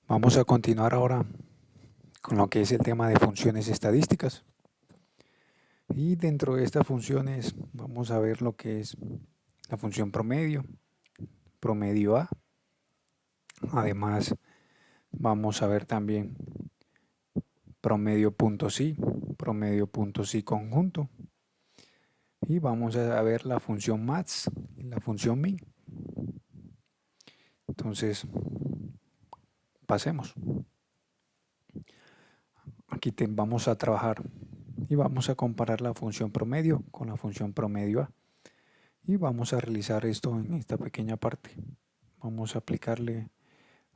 Vamos a continuar ahora con lo que es el tema de funciones estadísticas. Y dentro de estas funciones vamos a ver lo que es la función promedio, promedio A. Además vamos a ver también promedio punto sí conjunto. Y vamos a ver la función max y la función min. Entonces, pasemos. Aquí vamos a trabajar y vamos a comparar la función promedio con la función promedio A. Y vamos a realizar esto en esta pequeña parte. Vamos a aplicarle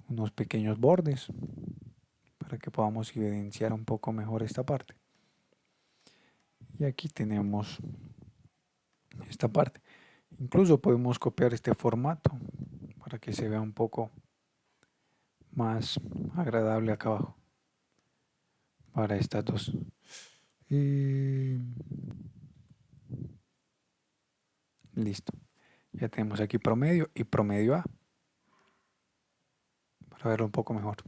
unos pequeños bordes para que podamos evidenciar un poco mejor esta parte. Y aquí tenemos esta parte. Incluso podemos copiar este formato para que se vea un poco más agradable acá abajo para estas dos. Y listo. Ya tenemos aquí promedio y promedio A para verlo un poco mejor.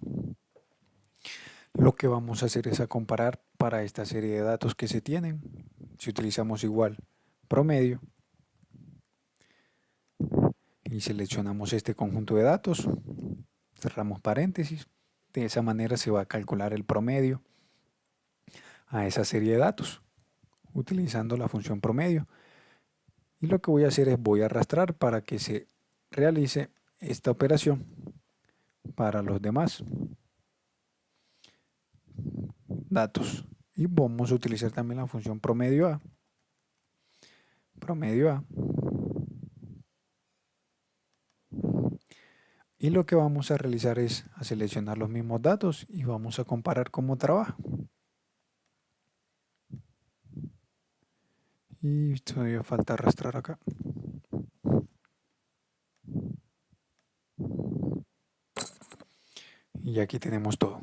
Lo que vamos a hacer es a comparar para esta serie de datos que se tienen. Si utilizamos igual promedio y seleccionamos este conjunto de datos, cerramos paréntesis, de esa manera se va a calcular el promedio a esa serie de datos utilizando la función promedio. Y lo que voy a hacer es voy a arrastrar para que se realice esta operación para los demás datos. Y vamos a utilizar también la función promedio A. Promedio A. Y lo que vamos a realizar es a seleccionar los mismos datos y vamos a comparar cómo trabaja. Y todavía falta arrastrar acá. Y aquí tenemos todo.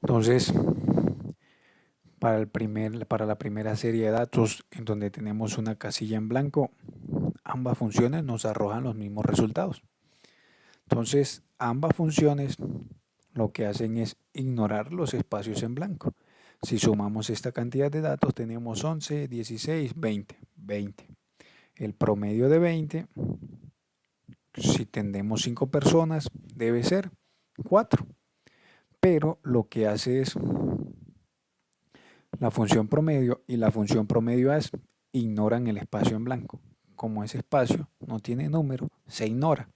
Entonces, para la primera serie de datos en donde tenemos una casilla en blanco, ambas funciones nos arrojan los mismos resultados. Entonces, ambas funciones lo que hacen es ignorar los espacios en blanco. Si sumamos esta cantidad de datos, tenemos 11, 16, 20. El promedio de 20, si tenemos 5 personas, debe ser 4. Pero lo que hace es la función promedio y la función promedio A ignoran el espacio en blanco. Como ese espacio no tiene número, se ignora.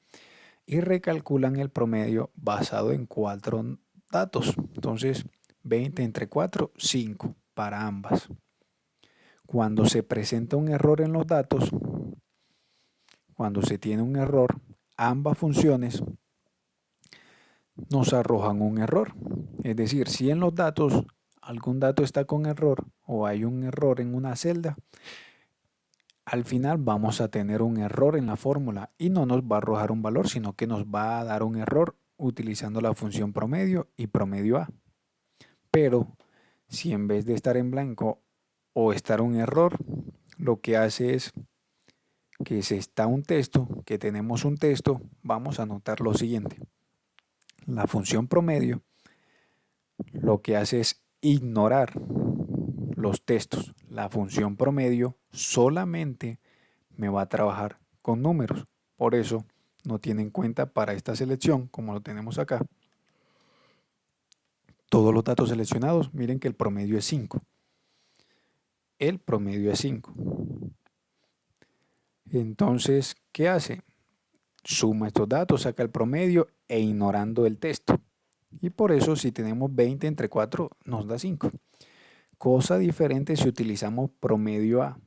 Y recalculan el promedio basado en 4 datos. Entonces, 20 entre 4, 5 para ambas. Cuando se presenta un error en los datos, cuando se tiene un error, ambas funciones nos arrojan un error. Es decir, si en los datos algún dato está con error o hay un error en una celda, al final vamos a tener un error en la fórmula y no nos va a arrojar un valor, sino que nos va a dar un error utilizando la función promedio y promedio A. Pero si en vez de estar en blanco o estar un error, lo que hace es que si está un texto, que tenemos un texto, vamos a notar lo siguiente. La función promedio lo que hace es ignorar los textos. La función promedio solamente me va a trabajar con números. Por eso no tiene en cuenta para esta selección, como lo tenemos acá, todos los datos seleccionados. Miren que el promedio es 5. El promedio es 5. Entonces, ¿qué hace? Suma estos datos, saca el promedio e ignorando el texto. Y por eso si tenemos 20 entre 4 nos da 5. Cosa diferente si utilizamos promedio A.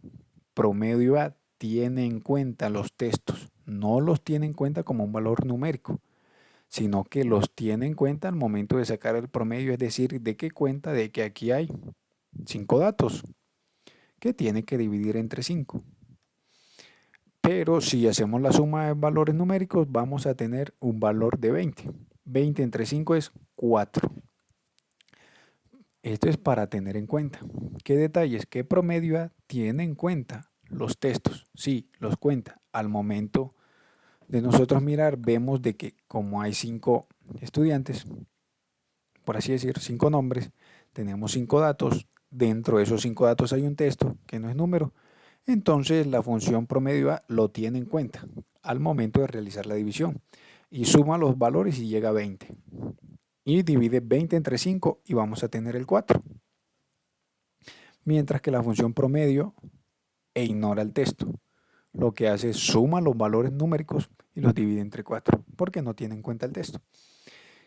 Promedio A tiene en cuenta los textos, no los tiene en cuenta como un valor numérico, sino que los tiene en cuenta al momento de sacar el promedio, es decir, de qué cuenta de que aquí hay 5 datos que tiene que dividir entre 5. Pero si hacemos la suma de valores numéricos, vamos a tener un valor de 20. 20 entre 5 es 4. Esto es para tener en cuenta. ¿Qué detalles? ¿Qué promedio tiene en cuenta los textos? Sí, los cuenta. Al momento de nosotros mirar, vemos de que como hay 5 estudiantes, por así decir, 5 nombres, tenemos 5 datos, dentro de esos 5 datos hay un texto que no es número, entonces la función promedio A lo tiene en cuenta al momento de realizar la división y suma los valores y llega a 20. Y divide 20 entre 5 y vamos a tener el 4. Mientras que la función promedio ignora el texto. Lo que hace es suma los valores numéricos y los divide entre 4 porque no tiene en cuenta el texto.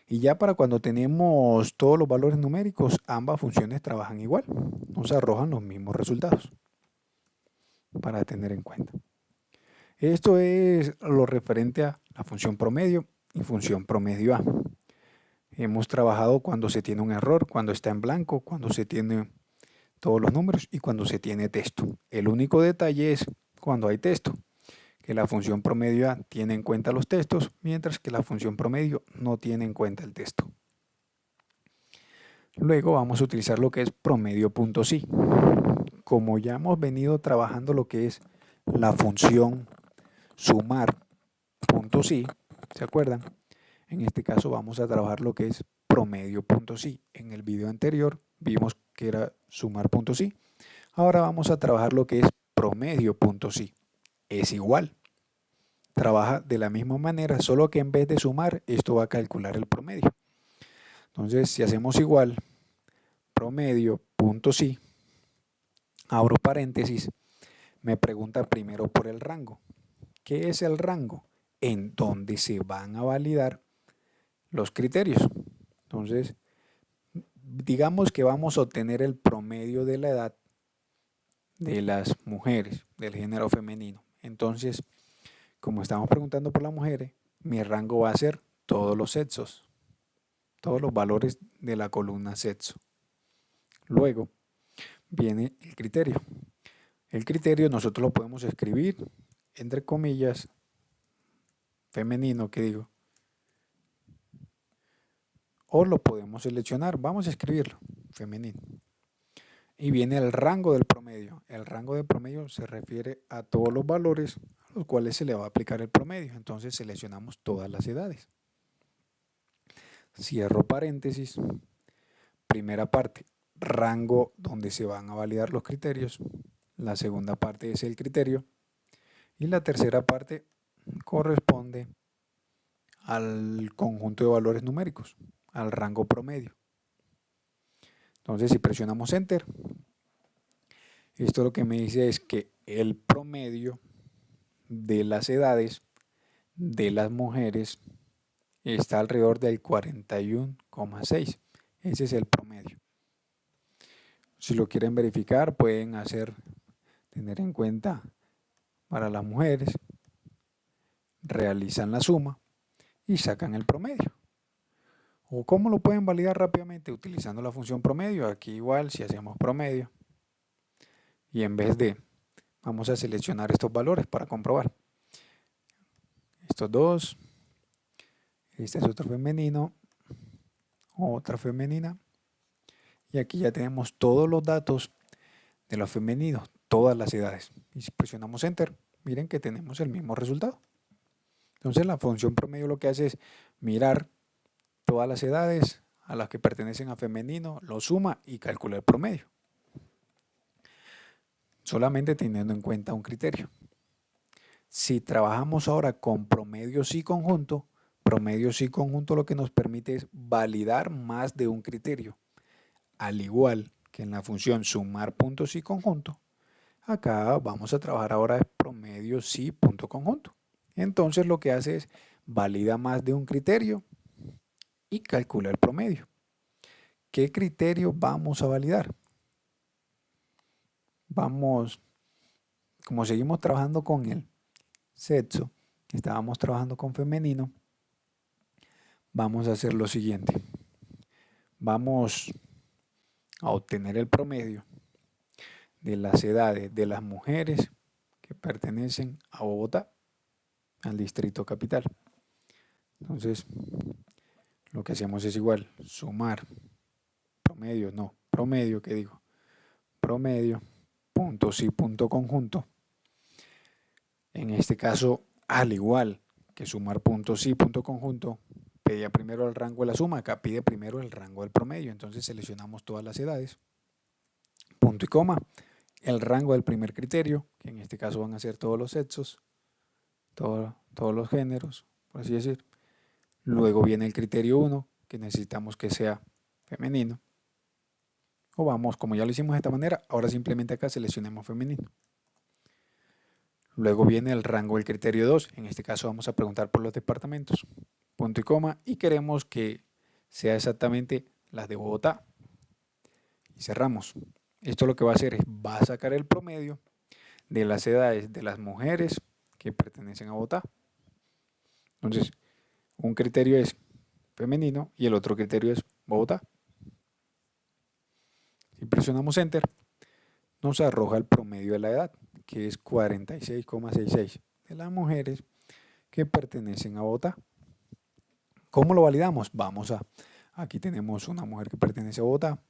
Y ya para cuando tenemos todos los valores numéricos, ambas funciones trabajan igual, nos arrojan los mismos resultados para tener en cuenta. Esto es lo referente a la función promedio y función promedio A. Hemos trabajado cuando se tiene un error, cuando está en blanco, cuando se tiene todos los números y cuando se tiene texto. El único detalle es cuando hay texto, que la función promedio A tiene en cuenta los textos, mientras que la función promedio no tiene en cuenta el texto. Luego vamos a utilizar lo que es promedio.si. Como ya hemos venido trabajando lo que es la función sumar.si, ¿se acuerdan? En este caso vamos a trabajar lo que es promedio.si. En el video anterior vimos que era sumar.si. Ahora vamos a trabajar lo que es promedio.si. Es igual. Trabaja de la misma manera, solo que en vez de sumar, esto va a calcular el promedio. Entonces, si hacemos igual, promedio.si, abro paréntesis, me pregunta primero por el rango. ¿Qué es el rango? En donde se van a validar los criterios. Entonces, digamos que vamos a obtener el promedio de la edad de las mujeres del género femenino. Entonces, como estamos preguntando por las mujeres, mi rango va a ser todos los sexos, todos los valores de la columna sexo. Luego viene el criterio. El criterio nosotros lo podemos escribir entre comillas, femenino que digo, o lo podemos seleccionar, vamos a escribirlo, femenino. Y viene el rango del promedio. El rango del promedio se refiere a todos los valores a los cuales se le va a aplicar el promedio. Entonces seleccionamos todas las edades. Cierro paréntesis. Primera parte, rango donde se van a validar los criterios. La segunda parte es el criterio. Y la tercera parte corresponde al conjunto de valores numéricos, al rango promedio. Entonces, si presionamos Enter, esto lo que me dice es que el promedio de las edades de las mujeres está alrededor del 41,6. Ese es el promedio. Si lo quieren verificar, pueden tener en cuenta para las mujeres, realizan la suma y sacan el promedio. ¿O cómo lo pueden validar rápidamente? Utilizando la función promedio. Aquí igual, si hacemos promedio, y en vez de, vamos a seleccionar estos valores para comprobar. Estos dos, este es otro femenino, otra femenina, y aquí ya tenemos todos los datos de los femeninos, todas las edades. Y si presionamos Enter, miren que tenemos el mismo resultado. Entonces la función promedio lo que hace es mirar todas las edades a las que pertenecen a femenino, lo suma y calcula el promedio. Solamente teniendo en cuenta un criterio. Si trabajamos ahora con promedio sí conjunto lo que nos permite es validar más de un criterio. Al igual que en la función sumar.sí conjunto, acá vamos a trabajar ahora promedio sí punto conjunto. Entonces lo que hace es valida más de un criterio y calcula el promedio. ¿Qué criterio vamos a validar? Como seguimos trabajando con el sexo, estábamos trabajando con femenino, vamos a hacer lo siguiente. Vamos a obtener el promedio de las edades de las mujeres que pertenecen a Bogotá, al distrito capital. Entonces, lo que hacemos es igual, sumar promedio, punto sí, punto conjunto. En este caso, al igual que sumar punto sí, punto conjunto, pedía primero el rango de la suma, acá pide primero el rango del promedio. Entonces seleccionamos todas las edades, punto y coma, el rango del primer criterio, que en este caso van a ser todos los sexos, todos los géneros, por así decir. Luego viene el criterio 1, que necesitamos que sea femenino. O vamos, como ya lo hicimos de esta manera, ahora simplemente acá seleccionemos femenino. Luego viene el rango del criterio 2, en este caso vamos a preguntar por los departamentos, punto y coma, y queremos que sea exactamente las de Bogotá. Y cerramos. Esto lo que va a hacer es, va a sacar el promedio de las edades de las mujeres que pertenecen a Bogotá. Entonces, un criterio es femenino y el otro criterio es Bogotá. Si presionamos Enter, nos arroja el promedio de la edad, que es 46,66 de las mujeres que pertenecen a Bogotá. ¿Cómo lo validamos? Aquí tenemos una mujer que pertenece a Bogotá,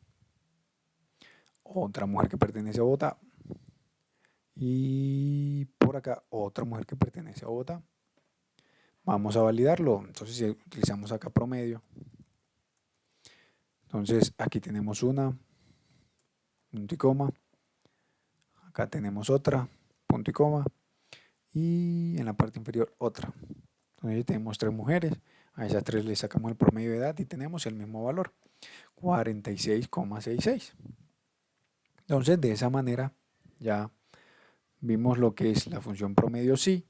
otra mujer que pertenece a Bogotá y por acá otra mujer que pertenece a Bogotá. Vamos a validarlo. Entonces si utilizamos acá promedio, entonces aquí tenemos una, punto y coma, acá tenemos otra, punto y coma, y en la parte inferior otra. Entonces tenemos 3 mujeres, a esas 3 le sacamos el promedio de edad y tenemos el mismo valor, 46,66. Entonces de esa manera ya vimos lo que es la función promedio sí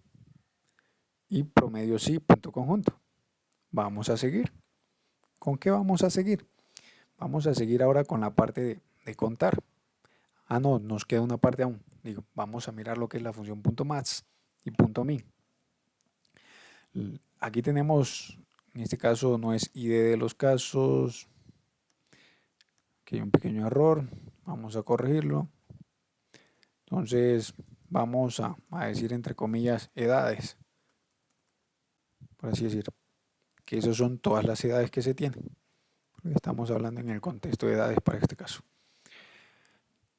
y promedio sí punto conjunto. Vamos a seguir. ¿Con qué vamos a seguir? Vamos a seguir ahora con la parte de contar. No, nos queda una parte aún. Vamos a mirar lo que es la función punto max y punto min. Aquí tenemos, en este caso no es ID de los casos. Aquí hay un pequeño error. Vamos a corregirlo. Entonces vamos a decir entre comillas edades. Por así decir. Que esas son todas las edades que se tienen. Estamos hablando en el contexto de edades para este caso.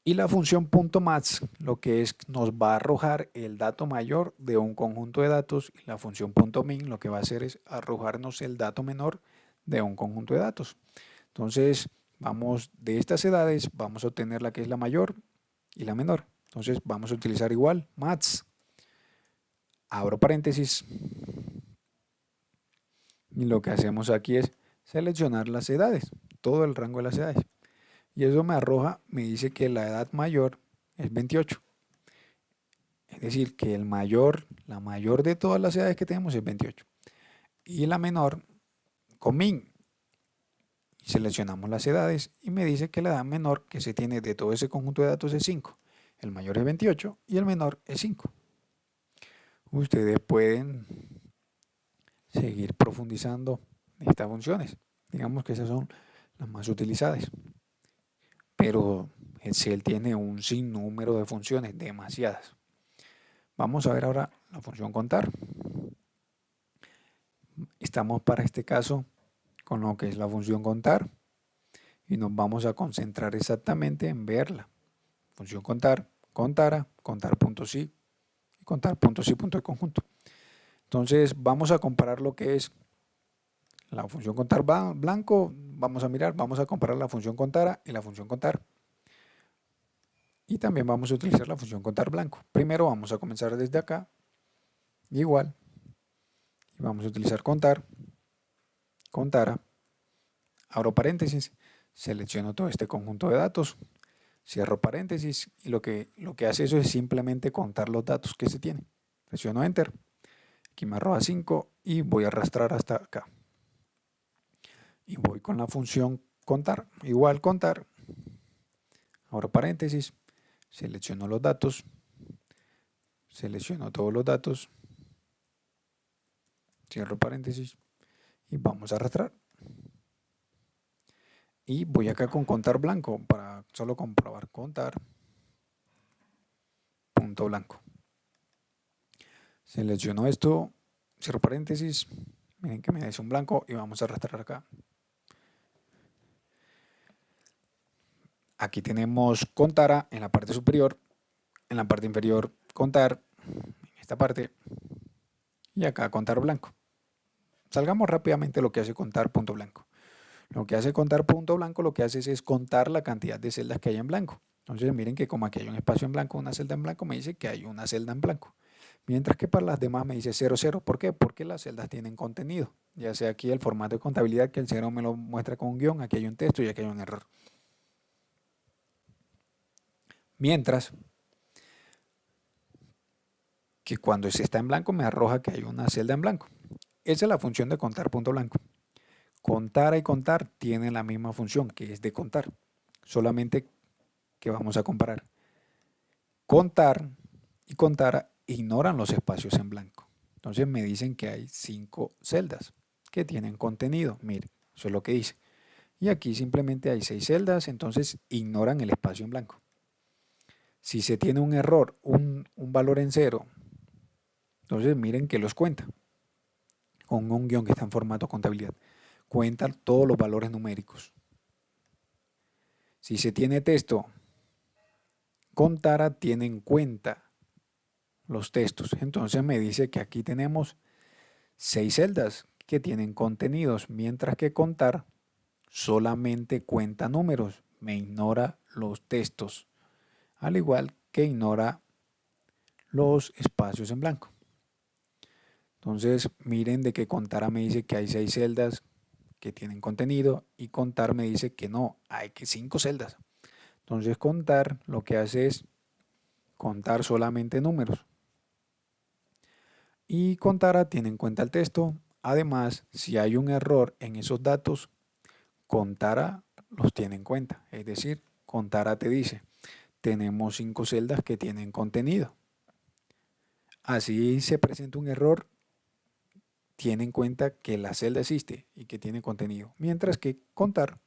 Y la función .max lo que es nos va a arrojar el dato mayor de un conjunto de datos y la función .min lo que va a hacer es arrojarnos el dato menor de un conjunto de datos. Entonces vamos de estas edades, vamos a obtener la que es la mayor y la menor. Entonces vamos a utilizar igual max, abro paréntesis y lo que hacemos aquí es seleccionar las edades, todo el rango de las edades. Y eso me arroja, me dice que la edad mayor es 28. Es decir, que la mayor de todas las edades que tenemos es 28. Y la menor con min. Seleccionamos las edades y me dice que la edad menor que se tiene de todo ese conjunto de datos es 5. El mayor es 28 y el menor es 5. Ustedes pueden seguir profundizando en estas funciones. Digamos que esas son las más utilizadas. Pero Excel tiene un sinnúmero de funciones, demasiadas. Vamos a ver ahora la función contar. Estamos para este caso con lo que es la función contar y nos vamos a concentrar exactamente en verla. Función contar, contara, contar.sí y contar.sí punto de conjunto. Entonces vamos a comparar lo que es la función contar blanco. Vamos a comparar la función contara y la función contar. Y también vamos a utilizar la función contar blanco. Primero vamos a comenzar desde acá, igual, y vamos a utilizar contar, contara, abro paréntesis, selecciono todo este conjunto de datos, cierro paréntesis y lo que hace eso es simplemente contar los datos que se tienen. Presiono Enter, aquí me arroja 5 y voy a arrastrar hasta acá. Y voy con la función contar, igual contar, abro paréntesis, selecciono los datos, selecciono todos los datos, cierro paréntesis y vamos a arrastrar. Y voy acá con contar blanco para solo comprobar contar punto blanco. Selecciono esto, cierro paréntesis, miren que me da un blanco y vamos a arrastrar acá. Aquí tenemos contara en la parte superior, en la parte inferior contar, en esta parte, y acá contar blanco. Salgamos rápidamente a lo que hace contar punto blanco. Lo que hace contar punto blanco, lo que hace es contar la cantidad de celdas que hay en blanco. Entonces miren que como aquí hay un espacio en blanco, una celda en blanco, me dice que hay una celda en blanco. Mientras que para las demás me dice 0, 0. ¿Por qué? Porque las celdas tienen contenido. Ya sea aquí el formato de contabilidad que el 0 me lo muestra con un guión, aquí hay un texto y aquí hay un error. Mientras que cuando se está en blanco me arroja que hay una celda en blanco. Esa es la función de contar punto blanco. Contar y contar tienen la misma función, que es de contar. Solamente que vamos a comparar. Contar y contar ignoran los espacios en blanco. Entonces me dicen que hay 5 celdas que tienen contenido. Mire, eso es lo que dice. Y aquí simplemente hay 6 celdas, entonces ignoran el espacio en blanco. Si se tiene un error, un valor en cero, entonces miren que los cuenta con un guión que está en formato contabilidad. Cuenta todos los valores numéricos. Si se tiene texto, Contara tiene en cuenta los textos. Entonces me dice que aquí tenemos 6 celdas que tienen contenidos, mientras que contar solamente cuenta números, me ignora los textos, al igual que ignora los espacios en blanco. Entonces miren de que Contara me dice que hay 6 celdas que tienen contenido y contar me dice que no, hay que 5 celdas. Entonces contar lo que hace es contar solamente números. Y Contara tiene en cuenta el texto. Además, si hay un error en esos datos, Contara los tiene en cuenta. Es decir, Contara te dice, tenemos 5 celdas que tienen contenido. Así se presenta un error, tiene en cuenta que la celda existe y que tiene contenido. Mientras que contar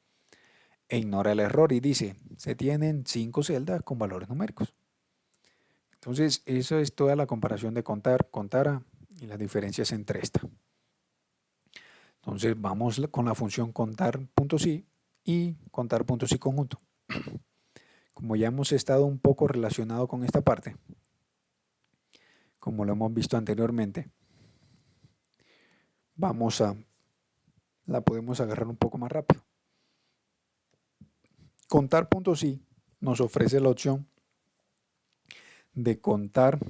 ignora el error y dice, se tienen 5 celdas con valores numéricos. Entonces, eso es toda la comparación de contar, contara y las diferencias entre esta. Entonces, vamos con la función contar.si y contar.si conjunto. Como ya hemos estado un poco relacionado con esta parte, como lo hemos visto anteriormente, la podemos agarrar un poco más rápido. Contar.si nos ofrece la opción de contar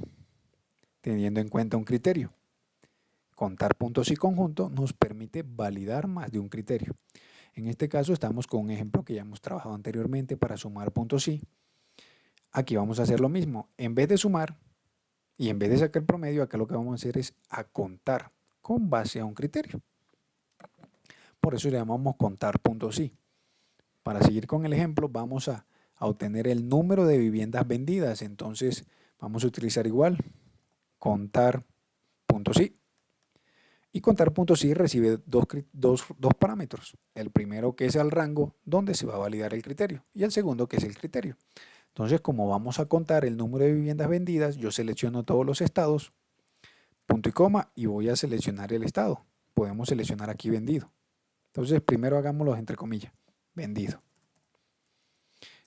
teniendo en cuenta un criterio. Contar.si conjunto nos permite validar más de un criterio. En este caso estamos con un ejemplo que ya hemos trabajado anteriormente para sumar .si. Aquí vamos a hacer lo mismo. En vez de sumar y en vez de sacar el promedio, acá lo que vamos a hacer es a contar con base a un criterio. Por eso le llamamos contar.si. Para seguir con el ejemplo, vamos a obtener el número de viviendas vendidas. Entonces vamos a utilizar igual contar.si. Y contar.si recibe dos parámetros. El primero que es el rango donde se va a validar el criterio y el segundo que es el criterio. Entonces, como vamos a contar el número de viviendas vendidas, yo selecciono todos los estados, punto y coma, y voy a seleccionar el estado. Podemos seleccionar aquí vendido. Entonces, primero hagámoslo entre comillas, vendido.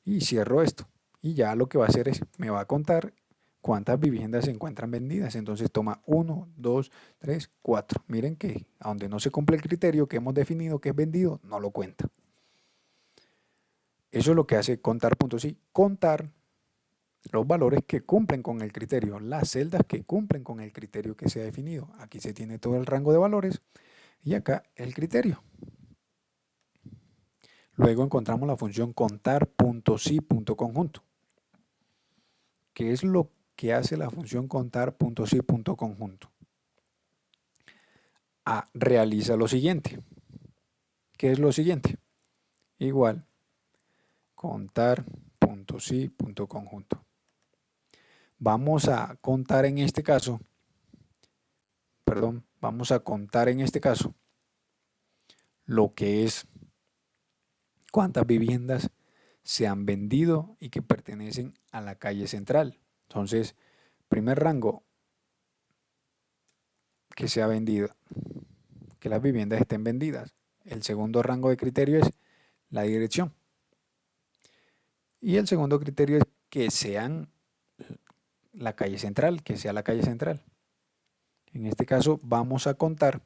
Y cierro esto. Y ya lo que va a hacer es, me va a contar cuántas viviendas se encuentran vendidas. Entonces toma 1, 2, 3, 4. Miren que a donde no se cumple el criterio que hemos definido que es vendido, no lo cuenta. Eso es lo que hace contar.si. Contar los valores que cumplen con el criterio, las celdas que cumplen con el criterio que se ha definido. Aquí se tiene todo el rango de valores y acá el criterio. Luego encontramos la función contar.si.conjunto. ¿Qué es lo que hace la función contar.si.conjunto? Realiza lo siguiente. ¿Qué es lo siguiente? Igual contar.si.conjunto. Vamos a contar en este caso, lo que es cuántas viviendas se han vendido y que pertenecen a la calle central. Entonces, primer rango, que se ha vendido, que las viviendas estén vendidas. El segundo rango de criterio es la dirección. Y el segundo criterio es que sean la calle central, que sea la calle central. En este caso vamos a contar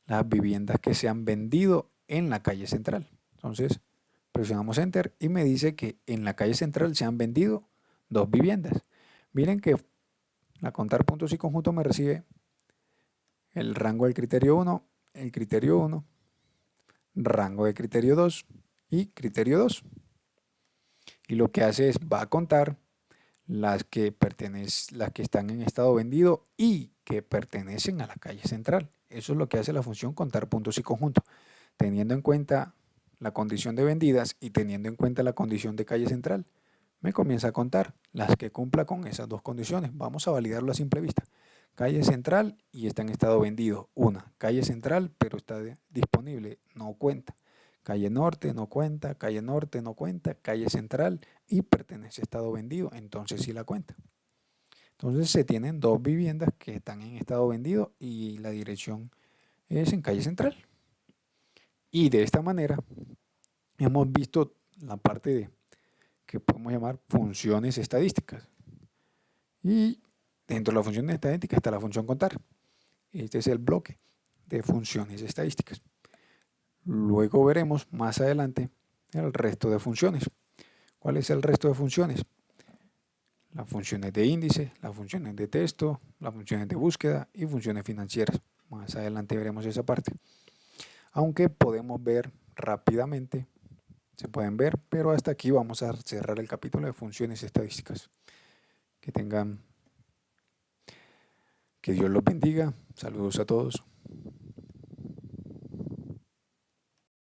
las viviendas que se han vendido en la calle central. Entonces, presionamos Enter y me dice que en la calle central se han vendido 2 viviendas. Miren que la contar puntos y conjunto me recibe el rango del criterio 1, el criterio 1, rango de criterio 2 y criterio 2. Y lo que hace es, va a contar las que están en estado vendido y que pertenecen a la calle central. Eso es lo que hace la función contar puntos y conjunto, teniendo en cuenta la condición de vendidas y teniendo en cuenta la condición de calle central. Me comienza a contar las que cumpla con esas dos condiciones. Vamos a validarlo a simple vista. Calle central y está en estado vendido. Una, calle central, pero está disponible, no cuenta. Calle norte no cuenta, calle norte no cuenta, calle central y pertenece a estado vendido, entonces sí la cuenta. Entonces se tienen 2 viviendas que están en estado vendido y la dirección es en calle central. Y de esta manera hemos visto la parte de que podemos llamar funciones estadísticas. Y dentro de las funciones estadísticas está la función contar. Este es el bloque de funciones estadísticas. Luego veremos más adelante el resto de funciones. ¿Cuál es el resto de funciones? Las funciones de índice, las funciones de texto, las funciones de búsqueda y funciones financieras. Más adelante veremos esa parte. Aunque podemos ver rápidamente, se pueden ver, pero hasta aquí vamos a cerrar el capítulo de funciones estadísticas. Que Dios los bendiga. Saludos a todos.